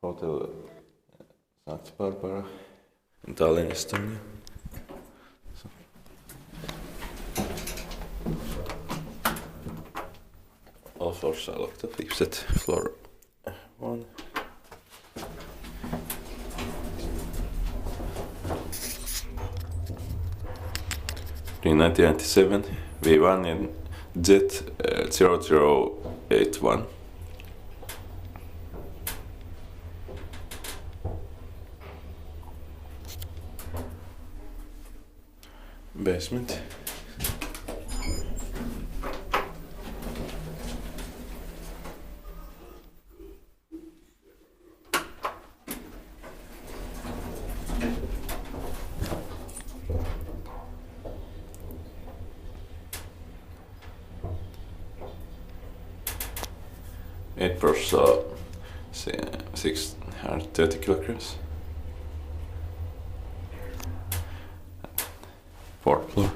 Hotel Barbada in Tallinn, Estonia. So. All floors are locked up except floor 1. In 1997, V1 in Z0081. Basement. Eight purse 630 kilograms. 4th floor.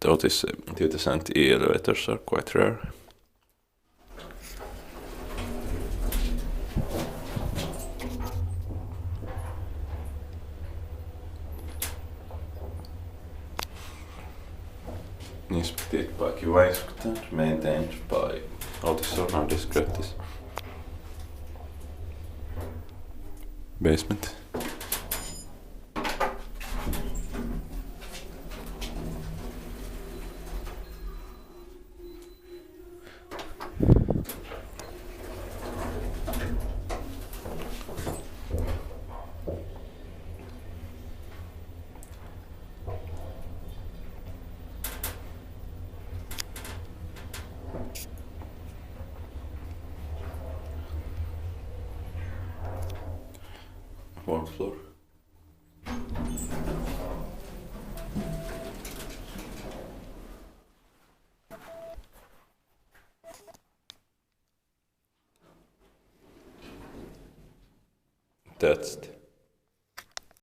The Otis 2000 elevators are quite rare. Inspected by QA, maintained by Otis or modernized gratis. Basement. Fourth floor. That's it.